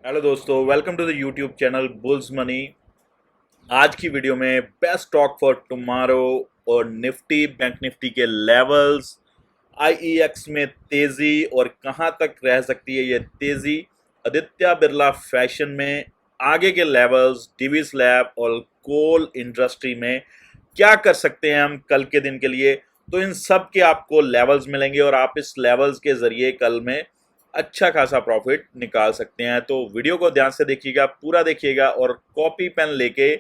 Hello दोस्तों, welcome to the YouTube channel bulls money. आज की वीडियो में बेस्ट स्टॉक फॉर टुमारो और निफ्टी बैंक निफ्टी के लेवल्स, आईईएक्स में तेजी और कहां तक रह सकती है ये तेजी, आदित्य बिरला फैशन में आगे के लेवल्स, डिविस लैब और कोल इंडस्ट्री में क्या कर सकते हैं हम कल के दिन के लिए। तो इन सब के आपको लेवल्स मिलेंगे और आप इस लेवल्स के जरिए कल में अच्छा खासा प्रॉफिट निकाल सकते हैं। तो वीडियो को ध्यान से देखिएगा, पूरा देखिएगा और कॉपी पेन लेके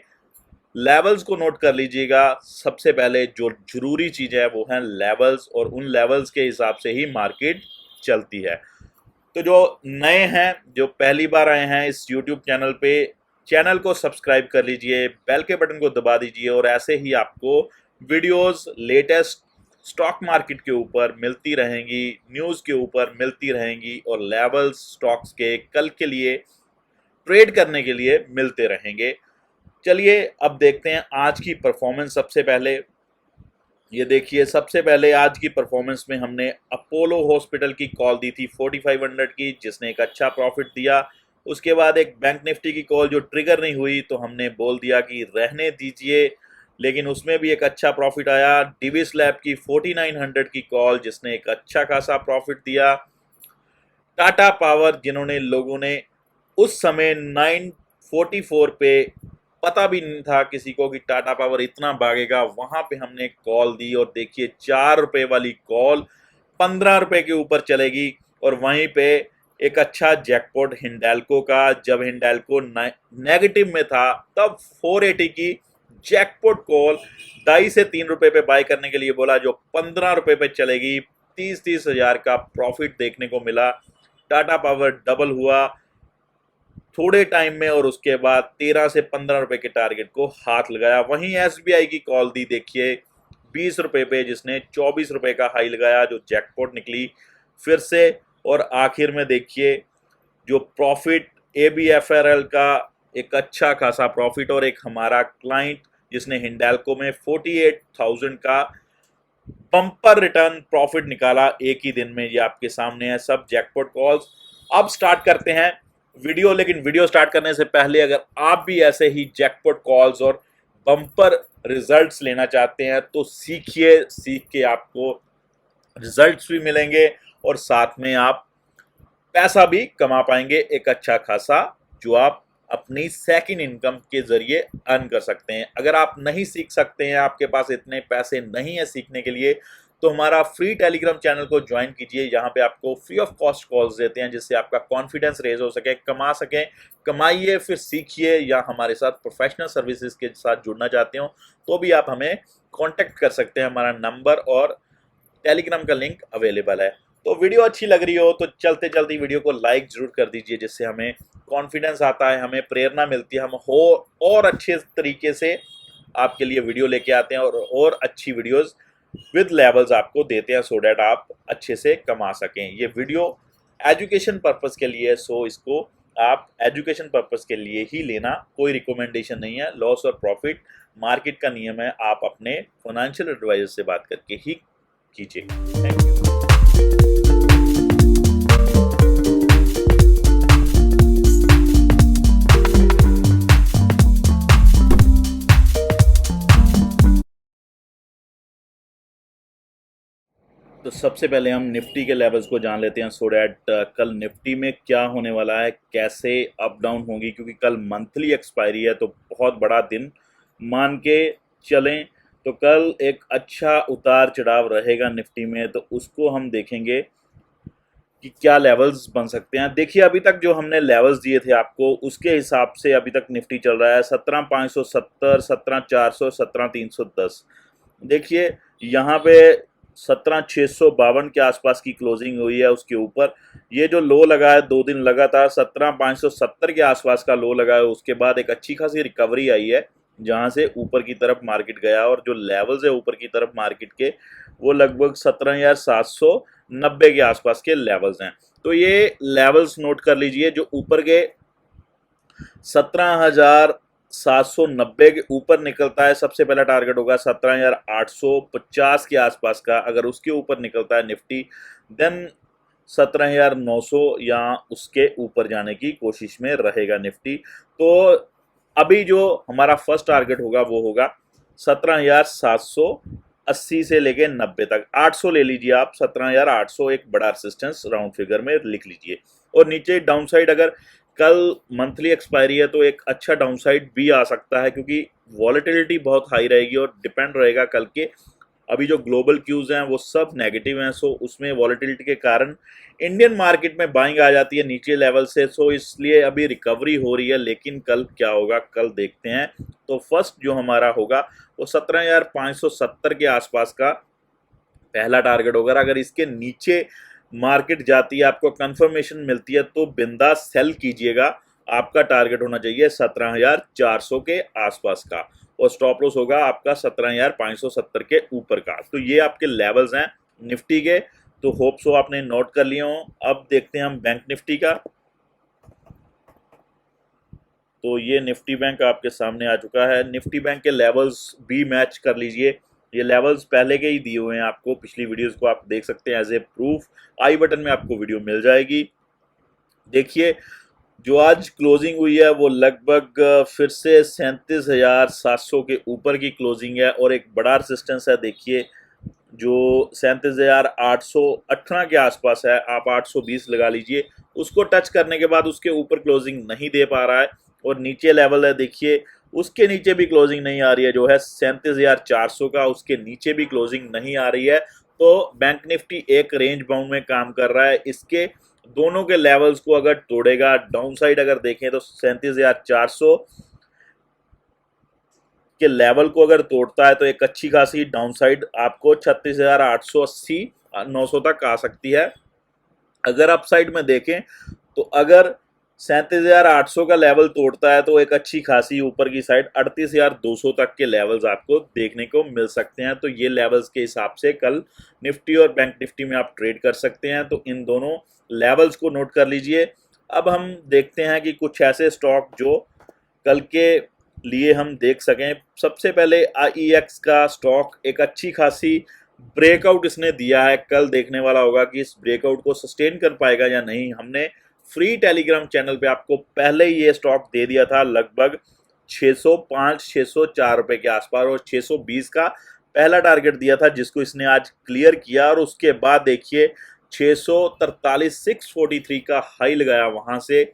लेवल्स को नोट कर लीजिएगा। सबसे पहले जो जरूरी चीज है वो है लेवल्स, और उन लेवल्स के हिसाब से ही मार्केट चलती है। तो जो नए हैं, जो पहली बार आए हैं इस यूट्यूब चैनल पे, चैनल को सब्सक्राइब कर लीजिए, बेल के बटन को दबा दीजिए और ऐसे ही आपको वीडियोस लेटेस्ट स्टॉक मार्केट के ऊपर मिलती रहेंगी, न्यूज़ के ऊपर मिलती रहेंगी और लेवल्स स्टॉक्स के कल के लिए ट्रेड करने के लिए मिलते रहेंगे। चलिए अब देखते हैं आज की परफॉर्मेंस। सबसे पहले ये देखिए, सबसे पहले आज की परफॉर्मेंस में हमने अपोलो हॉस्पिटल की कॉल दी थी 4500 की, जिसने एक अच्छा प्रॉफिट दिया। उसके बाद एक बैंक निफ्टी की कॉल जो ट्रिगर नहीं हुई, तो हमने बोल दिया कि रहने दीजिए, लेकिन उसमें भी एक अच्छा प्रॉफिट आया। डिविस लैब की 4900 की कॉल, जिसने एक अच्छा खासा प्रॉफिट दिया। टाटा पावर, जिन्होंने लोगों ने उस समय 944 पे, पता भी नहीं था किसी को कि टाटा पावर इतना भागेगा, वहां पे हमने कॉल दी और देखिए 4 रुपए वाली कॉल 15 रुपए के ऊपर चलेगी। और वहीं पे एक अच्छा जैकपॉट हिंडाल्को का, जब हिंडाल्को नेगेटिव में था तब 480 की जैकपॉट कॉल 2.5 से 3 रुपए पे बाय करने के लिए बोला, जो 15 रुपए पे चलेगी। 30-30 हजार का प्रॉफिट देखने को मिला। टाटा पावर डबल हुआ थोड़े टाइम में और उसके बाद 13 से 15 रुपए के टारगेट को हाथ लगाया। वहीं एसबीआई की कॉल दी, देखिए 20 रुपए पे, जिसने 24 रुपए का हाई लगाया, जो जैकपॉट निकली फिर से। और आखिर में देखिए जो प्रॉफिट एबीएफआरएल का, एक अच्छा खासा प्रॉफिट, और एक हमारा क्लाइंट जिसने हिंडाल्को में 48,000 का बम्पर रिटर्न प्रॉफिट निकाला एक ही दिन में। ये आपके सामने है सब जैकपॉट कॉल्स। अब स्टार्ट करते हैं वीडियो, लेकिन वीडियो स्टार्ट करने से पहले अगर आप भी ऐसे ही जैकपॉट कॉल्स और बम्पर रिजल्ट्स लेना चाहते हैं तो सीखिए, सीख के आपको रिजल्ट्स भी मिलेंगे और साथ में आप पैसा भी कमा पाएंगे एक अच्छा खासा, जो आप अपनी सेकंड इनकम के जरिए अर्न कर सकते हैं। अगर आप नहीं सीख सकते हैं, आपके पास इतने पैसे नहीं है सीखने के लिए, तो हमारा फ्री टेलीग्राम चैनल को ज्वाइन कीजिए। यहाँ पे आपको फ्री ऑफ कॉस्ट कॉल्स देते हैं, जिससे आपका कॉन्फिडेंस रेज हो सके, कमा सकें। कमाइए फिर सीखिए, या हमारे साथ प्रोफेशनल सर्विसेज के साथ जुड़ना चाहते हो तो भी आप हमें कॉन्टेक्ट कर सकते हैं। हमारा नंबर और टेलीग्राम का लिंक अवेलेबल है। तो वीडियो अच्छी लग रही हो तो चलते चलते वीडियो को लाइक जरूर कर दीजिए, जिससे हमें कॉन्फिडेंस आता है, हमें प्रेरणा मिलती है, हम हो और अच्छे तरीके से आपके लिए वीडियो लेके आते हैं और अच्छी वीडियोस विद लेवल्स आपको देते हैं, सो डैट आप अच्छे से कमा सकें। ये वीडियो एजुकेशन पर्पस के लिए है, सो इसको आप एजुकेशन पर्पस के लिए ही लेना, कोई रिकमेंडेशन नहीं है। लॉस और प्रॉफिट मार्केट का नियम है, आप अपने फाइनेंशियल एडवाइजर से बात करके ही कीजिए। Thank you. तो सबसे पहले हम निफ्टी के लेवल्स को जान लेते हैं, सो डैट कल निफ्टी में क्या होने वाला है, कैसे अप डाउन होगी, क्योंकि कल मंथली एक्सपायरी है तो बहुत बड़ा दिन मान के चलें। तो कल एक अच्छा उतार चढ़ाव रहेगा निफ्टी में, तो उसको हम देखेंगे कि क्या लेवल्स बन सकते हैं। देखिए अभी तक जो हमने लेवल्स दिए थे आपको, उसके हिसाब से अभी तक निफ्टी चल रहा है 17,570, 17,400, 17,310। देखिए यहाँ पे 17,652 के आसपास की क्लोजिंग हुई है। उसके ऊपर ये जो लो लगा है 2 दिन लगातार 17,570 के आसपास का लो लगा है, उसके बाद एक अच्छी खासी रिकवरी आई है, जहां से ऊपर की तरफ मार्केट गया। और जो लेवल्स है ऊपर की तरफ मार्केट के, वो लगभग 17,790 के आसपास के लेवल्स हैं। तो ये लेवल्स नोट कर लीजिए, जो ऊपर के 17,790 के ऊपर निकलता है, सबसे पहला टारगेट होगा 17,850 के आसपास का। अगर उसके ऊपर निकलता है निफ्टी, देन 17,900 या उसके ऊपर जाने की कोशिश में रहेगा निफ्टी। तो अभी जो हमारा फर्स्ट टारगेट होगा वो होगा 17,780 से लेके 90 तक। 800 ले लीजिए आप, 17,800 एक बड़ा रेसिस्टेंस राउंड फिगर में लिख लीजिए। और नीचे डाउन साइड अगर कल मंथली एक्सपायरी है तो एक अच्छा डाउन साइड भी आ सकता है, क्योंकि वॉलेटिलिटी बहुत हाई रहेगी और डिपेंड रहेगा कल के। अभी जो ग्लोबल क्यूज हैं वो सब नेगेटिव हैं, सो उसमें वॉलेटिलिटी के कारण इंडियन मार्केट में बाइंग आ जाती है नीचे लेवल से, सो इसलिए अभी रिकवरी हो रही है। लेकिन कल क्या होगा, कल देखते हैं। तो फर्स्ट जो हमारा होगा वो 17,570 के आसपास का पहला टारगेट होगा। अगर इसके नीचे मार्केट जाती है, आपको कंफर्मेशन मिलती है, तो बिंदास सेल कीजिएगा। आपका टारगेट होना चाहिए 17,400 के आसपास का, और स्टॉप लॉस होगा आपका 17,570 के ऊपर का। तो ये आपके लेवल्स हैं निफ्टी के। तो होप सो आपने नोट कर लिए हो। अब देखते हैं हम बैंक निफ्टी का। तो ये निफ्टी बैंक आपके सामने आ चुका है। निफ्टी बैंक के लेवल्स भी मैच कर लीजिए। ये लेवल्स पहले के ही दिए हुए हैं आपको, पिछली वीडियोस को आप देख सकते हैं as a proof. I button में आपको वीडियो मिल जाएगी। देखिए, जो आज क्लोजिंग हुई है वो लगभग फिर से 37,700 के ऊपर की क्लोजिंग है, और एक बड़ा रेजिस्टेंस है देखिए जो 37,818 के आसपास है। आप 820 लगा लीजिए। उसको टच करने के बाद उसके ऊपर क्लोजिंग नहीं दे पा रहा है, और नीचे लेवल है देखिए, उसके नीचे भी क्लोजिंग नहीं आ रही है, जो है 37,400 का, उसके नीचे भी क्लोजिंग नहीं आ रही है। तो बैंक निफ्टी एक रेंज बाउंड में काम कर रहा है। इसके दोनों के लेवल्स को अगर तोड़ेगा, डाउन साइड अगर देखें तो 37,400 के लेवल को अगर तोड़ता है तो एक अच्छी खासी डाउन साइड आपको 36,880 900 तक आ सकती है। अगर अप साइड में देखें तो अगर 37,800 का लेवल तोड़ता है तो एक अच्छी खासी ऊपर की साइड 38,200 तक के लेवल्स आपको देखने को मिल सकते हैं। तो ये लेवल्स के हिसाब से कल निफ्टी और बैंक निफ्टी में आप ट्रेड कर सकते हैं। तो इन दोनों लेवल्स को नोट कर लीजिए। अब हम देखते हैं कि कुछ ऐसे स्टॉक जो कल के लिए हम देख सकें। सबसे पहले IEX का स्टॉक एक अच्छी खासी ब्रेकआउट इसने दिया है। कल देखने वाला होगा कि इस ब्रेकआउट को सस्टेन कर पाएगा या नहीं। हमने फ्री टेलीग्राम चैनल पे आपको पहले ही ये स्टॉक दे दिया था लगभग 605-604 रुपए के आसपास, और 620 का पहला टारगेट दिया था जिसको इसने आज क्लियर किया। और उसके बाद देखिए 643 643 का हाई लगाया, वहां से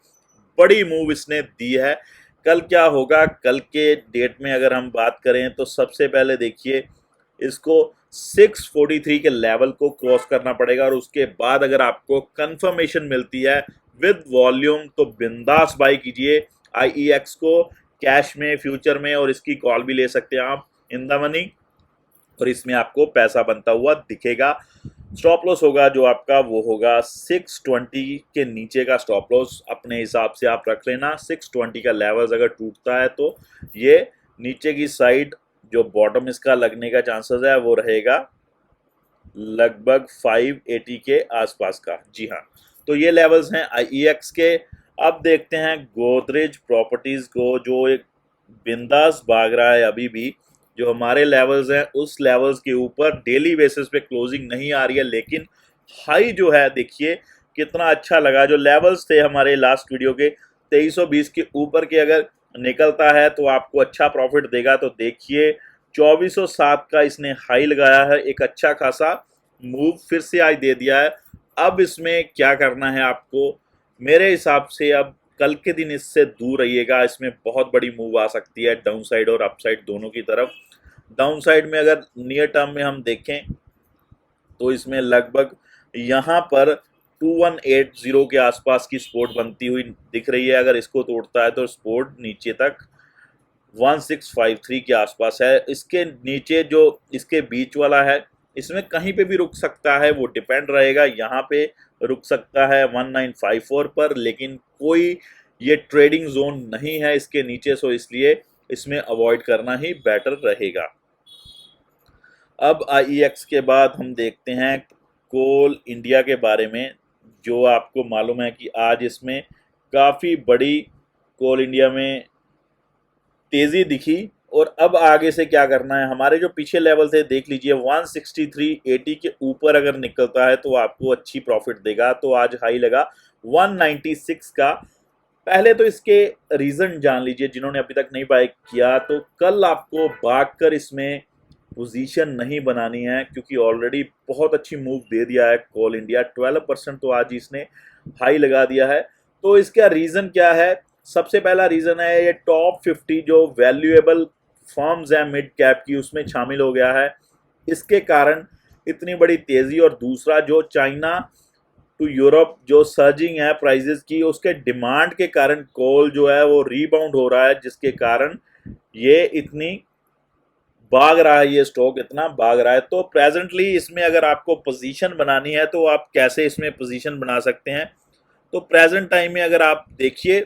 बड़ी मूव इसने दी है। कल क्या होगा, कल के डेट में अगर हम बात करें तो सबसे पहले देखिए इसको 643 के लेवल को क्रॉस करना पड़ेगा, और उसके बाद अगर आपको कंफर्मेशन मिलती है विद वॉल्यूम तो बिंदास बाई कीजिए IEX को, कैश में, फ्यूचर में, और इसकी कॉल भी ले सकते हैं आप इन द मनी, और इसमें आपको पैसा बनता हुआ दिखेगा। स्टॉप लॉस होगा जो आपका वो होगा 620 के नीचे का स्टॉप लॉस अपने हिसाब से आप रख लेना। 620 का लेवल्स अगर टूटता है तो ये नीचे की साइड जो बॉटम इसका लगने का चांसेस है वो रहेगा लगभग 580 के आसपास का। जी हाँ, तो ये लेवल्स हैं IEX के। अब देखते हैं गोदरेज प्रॉपर्टीज को, जो एक बिंदास भाग रहा है अभी भी। जो हमारे लेवल्स हैं उस लेवल्स के ऊपर डेली बेसिस पे क्लोजिंग नहीं आ रही है, लेकिन हाई जो है देखिए कितना अच्छा लगा। जो लेवल्स थे हमारे लास्ट वीडियो के 2320 के ऊपर के अगर निकलता है तो आपको अच्छा प्रॉफिट देगा। तो देखिए 2407 का इसने हाई लगाया है, एक अच्छा खासा मूव फिर से आज दे दिया है। अब इसमें क्या करना है आपको, मेरे हिसाब से अब कल के दिन इससे दूर रहिएगा। इसमें बहुत बड़ी मूव आ सकती है डाउन साइड और अप साइड दोनों की तरफ। डाउन साइड में अगर नियर टर्म में हम देखें तो इसमें लगभग यहाँ पर 2180 के आसपास की सपोर्ट बनती हुई दिख रही है। अगर इसको तोड़ता है तो सपोर्ट नीचे तक 1653 के आसपास है। इसके नीचे जो इसके बीच वाला है इसमें कहीं पे भी रुक सकता है, वो डिपेंड रहेगा। यहाँ पे रुक सकता है 1954 पर, लेकिन कोई ये ट्रेडिंग जोन नहीं है इसके नीचे, सो इसलिए इसमें अवॉइड करना ही बेटर रहेगा। अब IEX के बाद हम देखते हैं कोल इंडिया के बारे में। जो आपको मालूम है कि आज इसमें काफ़ी बड़ी कोल इंडिया में तेज़ी दिखी, और अब आगे से क्या करना है, हमारे जो पीछे लेवल थे देख लीजिए 163.80 के ऊपर अगर निकलता है तो आपको अच्छी प्रॉफिट देगा। तो आज हाई लगा 196 का। पहले तो इसके रीजन जान लीजिए जिन्होंने अभी तक नहीं बाय किया। तो कल आपको भागकर इसमें पोजीशन नहीं बनानी है क्योंकि ऑलरेडी बहुत अच्छी मूव दे दिया है कोल इंडिया, 12% तो आज इसने हाई लगा दिया है। तो इसका रीजन क्या है, सबसे पहला रीजन है ये टॉप 50 जो वैल्यूएबल फर्म्स हैं मिड कैप की उसमें शामिल हो गया है, इसके कारण इतनी बड़ी तेजी। और दूसरा जो चाइना टू यूरोप जो सर्जिंग है प्राइजेस की, उसके डिमांड के कारण कोल जो है वो रीबाउंड हो रहा है, जिसके कारण ये इतनी भाग रहा है, ये स्टॉक इतना भाग रहा है। तो प्रेजेंटली इसमें अगर आपको पोजीशन बनानी है तो आप कैसे इसमें पोजीशन बना सकते हैं। तो प्रेजेंट टाइम में अगर आप देखिए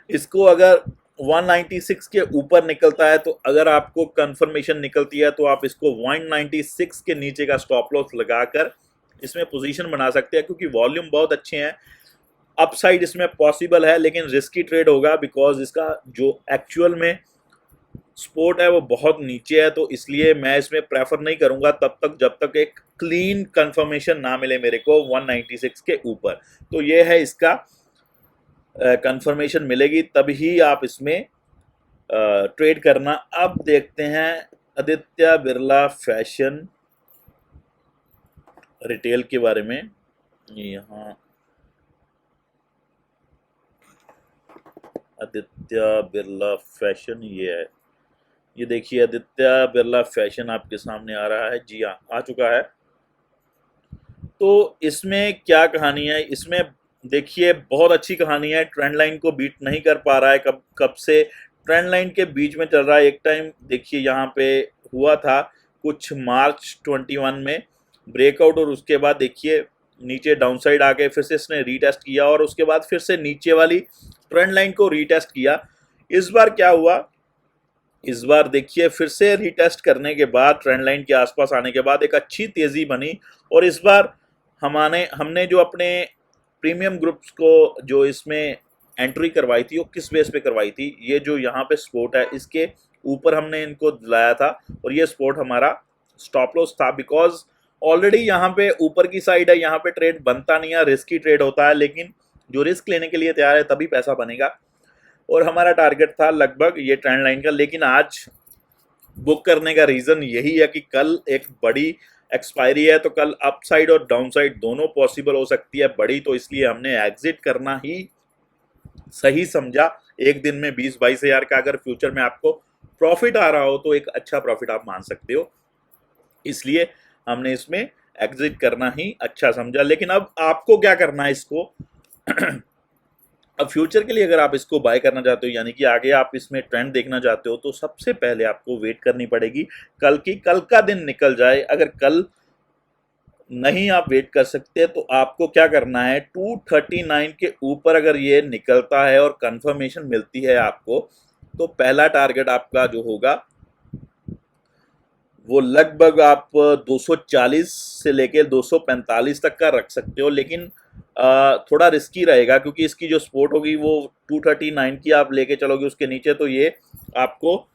इसको अगर 196 के ऊपर निकलता है तो अगर आपको कंफर्मेशन निकलती है तो आप इसको 196 के नीचे का स्टॉप लॉस लगाकर इसमें पोजीशन बना सकते हैं क्योंकि वॉल्यूम बहुत अच्छे हैं। अपसाइड इसमें पॉसिबल है लेकिन रिस्की ट्रेड होगा बिकॉज इसका जो एक्चुअल में सपोर्ट है वो बहुत नीचे है। तो इसलिए मैं इसमें प्रेफर नहीं करूंगा तब तक जब तक एक क्लीन कंफर्मेशन ना मिले मेरे को 196 के ऊपर। तो ये है इसका कंफर्मेशन मिलेगी तभी आप इसमें ट्रेड करना। अब देखते हैं आदित्य बिरला फैशन रिटेल के बारे में। यहाँ आदित्य बिरला फैशन ये है, ये देखिए आदित्य बिरला फैशन आपके सामने आ रहा है। जी हाँ, आ चुका है। तो इसमें क्या कहानी है, इसमें देखिए बहुत अच्छी कहानी है। ट्रेंड लाइन को बीट नहीं कर पा रहा है, कब कब से ट्रेंड लाइन के बीच में चल रहा है। एक टाइम देखिए यहाँ पे हुआ था कुछ मार्च 21 में ब्रेकआउट, और उसके बाद देखिए नीचे डाउनसाइड आके फिर से इसने रीटेस्ट किया और उसके बाद फिर से नीचे वाली ट्रेंड लाइन को रीटेस्ट किया। इस बार क्या हुआ, इस बार देखिए फिर से रीटेस्ट करने के बाद ट्रेंड लाइन के आसपास आने के बाद एक अच्छी तेजी बनी। और इस बार हमने जो अपने प्रीमियम ग्रुप्स को जो इसमें एंट्री करवाई थी वो किस बेस पे करवाई थी, ये जो यहाँ पे स्पोर्ट है इसके ऊपर हमने इनको दिलाया था और ये स्पोर्ट हमारा स्टॉप लॉस था। बिकॉज ऑलरेडी यहाँ पे ऊपर की साइड है, यहाँ पे ट्रेड बनता नहीं है, रिस्की ट्रेड होता है, लेकिन जो रिस्क लेने के लिए तैयार है तभी पैसा बनेगा। और हमारा टारगेट था लगभग ये ट्रेंड लाइन का, लेकिन आज बुक करने का रीज़न यही है कि कल एक बड़ी एक्सपायरी है, तो कल अपसाइड और डाउनसाइड दोनों पॉसिबल हो सकती है बड़ी। तो इसलिए हमने एग्जिट करना ही सही समझा। एक दिन में 20-22 हज़ार का अगर फ्यूचर में आपको प्रॉफिट आ रहा हो तो एक अच्छा प्रॉफिट आप मान सकते हो, इसलिए हमने इसमें एग्जिट करना ही अच्छा समझा। लेकिन अब आपको क्या करना है इसको अब फ्यूचर के लिए अगर आप इसको बाय करना चाहते हो, यानी कि आगे आप इसमें ट्रेंड देखना चाहते हो, तो सबसे पहले आपको वेट करनी पड़ेगी कल की, कल का दिन निकल जाए। अगर कल नहीं आप वेट कर सकते तो आपको क्या करना है, 239 के ऊपर अगर ये निकलता है और कंफर्मेशन मिलती है आपको, तो पहला टारगेट आपका जो होगा वो लगभग आप 240 से लेके 245 तक का रख सकते हो। लेकिन थोड़ा रिस्की रहेगा क्योंकि इसकी जो सपोर्ट होगी वो 239 की आप लेके चलोगे उसके नीचे, तो ये आपको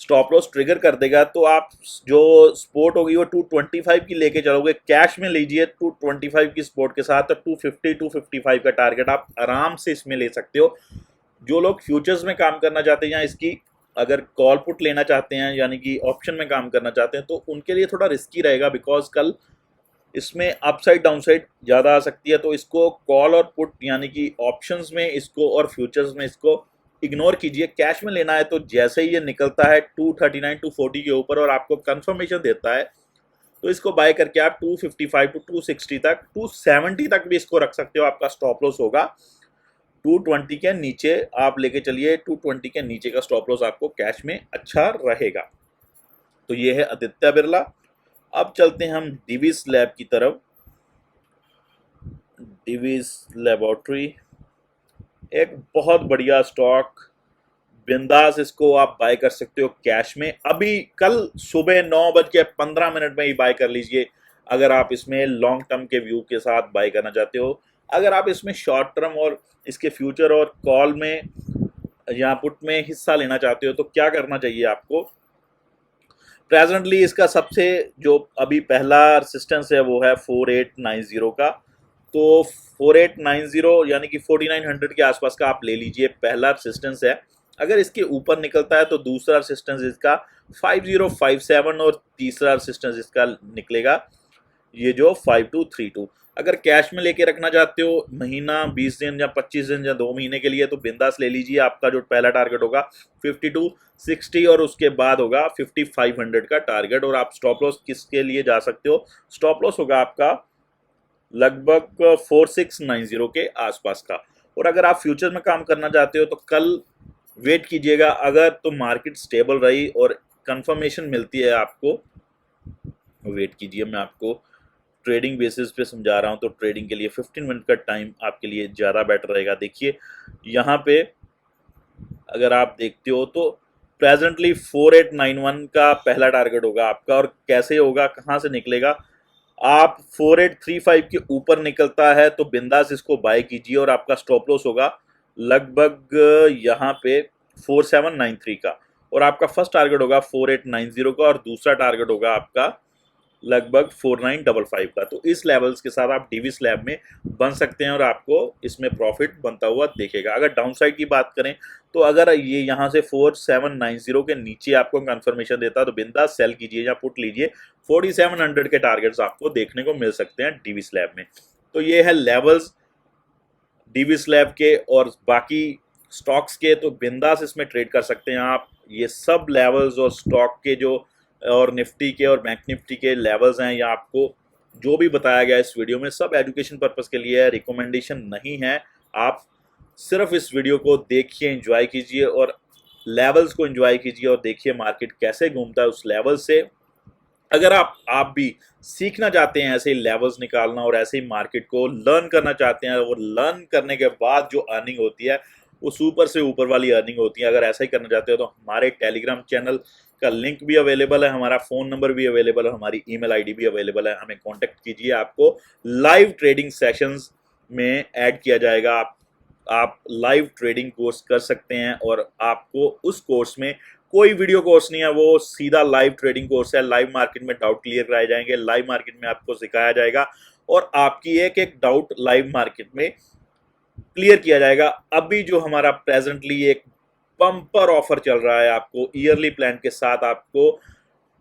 स्टॉप लॉस ट्रिगर कर देगा। तो आप जो सपोर्ट होगी वो 225 की लेके चलोगे, कैश में लीजिए 225 की सपोर्ट के साथ, तो 250-255 का टारगेट आप आराम से इसमें ले सकते हो। जो लोग फ्यूचर्स में काम करना चाहते हैं या इसकी अगर कॉल पुट लेना चाहते हैं यानी कि ऑप्शन में काम करना चाहते हैं, तो उनके लिए थोड़ा रिस्की रहेगा बिकॉज कल इसमें अपसाइड डाउनसाइड ज़्यादा आ सकती है। तो इसको कॉल और पुट यानी कि ऑप्शंस में इसको और फ्यूचर्स में इसको इग्नोर कीजिए। कैश में लेना है तो जैसे ही ये निकलता है 239-240 के ऊपर और आपको कंफर्मेशन देता है तो इसको बाय करके आप 255-260 तक 270 तक भी इसको रख सकते हो। आपका स्टॉप लॉस होगा 220 के नीचे, आप लेके चलिए 220 के नीचे का स्टॉप लॉस आपको कैश में अच्छा रहेगा। तो ये है आदित्य बिरला। अब चलते हैं हम डिविस लैब की तरफ। डिविस लेबोरेटरी एक बहुत बढ़िया स्टॉक, बिंदास इसको आप बाय कर सकते हो कैश में। अभी कल सुबह 9:15 में ही बाय कर लीजिए अगर आप इसमें लॉन्ग टर्म के व्यू के साथ बाय करना चाहते हो। अगर आप इसमें शॉर्ट टर्म और इसके फ्यूचर और कॉल में या पुट में हिस्सा लेना चाहते हो तो क्या करना चाहिए आपको। प्रेजेंटली इसका सबसे जो अभी पहला रेजिस्टेंस है वो है 4890 का। तो 4890 यानी कि 4900 के आसपास का आप ले लीजिए, पहला रेजिस्टेंस है। अगर इसके ऊपर निकलता है तो दूसरा रेजिस्टेंस इसका 5057 और तीसरा रेजिस्टेंस इसका निकलेगा ये जो 5232। अगर कैश में लेके रखना चाहते हो महीना 20 दिन या 25 दिन या 2 महीने के लिए तो बिंदास ले लीजिए। आपका जो पहला टारगेट होगा 5260 और उसके बाद होगा 5500 का टारगेट। और आप स्टॉप लॉस किसके लिए जा सकते हो, स्टॉप लॉस होगा आपका लगभग 4690 के आसपास का। और अगर आप फ्यूचर में काम करना चाहते हो तो कल वेट कीजिएगा, अगर तो मार्केट स्टेबल रही और कंफर्मेशन मिलती है आपको, वेट कीजिए। मैं आपको ट्रेडिंग बेसिस पे समझा रहा हूँ तो ट्रेडिंग के लिए 15 मिनट का टाइम आपके लिए ज़्यादा बेटर रहेगा। देखिए यहाँ पे अगर आप देखते हो तो प्रेजेंटली 4891 का पहला टारगेट होगा आपका। और कैसे होगा, कहाँ से निकलेगा, आप 4835 के ऊपर निकलता है तो बिंदास इसको बाय कीजिए और आपका स्टॉप लॉस होगा लगभग यहाँ पे 4793 का। और आपका फर्स्ट टारगेट होगा 4890 का और दूसरा टारगेट होगा आपका लगभग 4955 का। तो इस लेवल्स के साथ आप डीवी स्लैब में बन सकते हैं और आपको इसमें प्रॉफिट बनता हुआ देखेगा। अगर डाउन साइड की बात करें तो अगर ये यहाँ से 4790 के नीचे आपको कंफर्मेशन देता है तो बिंदास सेल कीजिए या पुट लीजिए। 4700 के टारगेट्स आपको देखने को मिल सकते हैं डीवी स्लैब में। तो ये है लेवल्स डीवी स्लैब के। और बाकी स्टॉक्स के तो बिंदास इसमें ट्रेड कर सकते हैं आप। ये सब लेवल्स और स्टॉक के जो और निफ्टी के और बैंक निफ्टी के लेवल्स हैं, या आपको जो भी बताया गया इस वीडियो में सब एजुकेशन पर्पस के लिए है, रिकमेंडेशन नहीं है। आप सिर्फ इस वीडियो को देखिए, एंजॉय कीजिए और लेवल्स को एंजॉय कीजिए और देखिए मार्केट कैसे घूमता है उस लेवल से। अगर आप भी सीखना चाहते हैं ऐसे ही लेवल्स निकालना और ऐसे ही मार्केट को लर्न करना चाहते हैं और लर्न करने के बाद जो अर्निंग होती है वो सुपर से ऊपर वाली अर्निंग होती है, अगर ऐसा ही करना चाहते हो तो हमारे टेलीग्राम चैनल का लिंक भी अवेलेबल है, हमारा फ़ोन नंबर भी अवेलेबल है, हमारी ईमेल आईडी भी अवेलेबल है। हमें कांटेक्ट कीजिए, आपको लाइव ट्रेडिंग सेशंस में ऐड किया जाएगा। आप लाइव ट्रेडिंग कोर्स कर सकते हैं और आपको उस कोर्स में कोई वीडियो कोर्स नहीं है, वो सीधा लाइव ट्रेडिंग कोर्स है। लाइव मार्केट में डाउट क्लियर कराए जाएंगे, लाइव मार्केट में आपको सिखाया जाएगा और आपकी एक एक डाउट लाइव मार्केट में क्लियर किया जाएगा। अभी जो हमारा प्रेजेंटली एक बम्पर ऑफर चल रहा है, आपको ईयरली प्लान के साथ आपको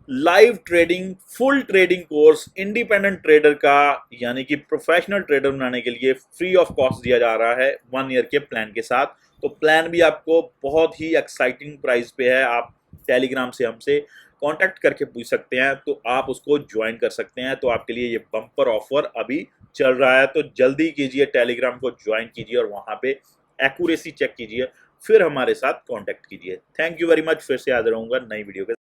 live trading full trading course independent trader का यानी कि प्रोफेशनल ट्रेडर बनाने के लिए फ्री ऑफ कॉस्ट दिया जा रहा है 1 ईयर के प्लान के साथ। तो प्लान भी आपको बहुत ही एक्साइटिंग प्राइस पे है। आप टेलीग्राम से हमसे कांटेक्ट करके पूछ सकते हैं तो आप उसको ज्वाइन कर सकते हैं। तो आपके लिए ये बम्पर ऑफर अभी चल रहा है, तो जल्दी कीजिए, टेलीग्राम को ज्वाइन कीजिए और वहां पे एक्यूरेसी चेक कीजिए, फिर हमारे साथ कांटेक्ट कीजिए। Thank you very much. फिर से हाजिर रहूंगा नई वीडियो के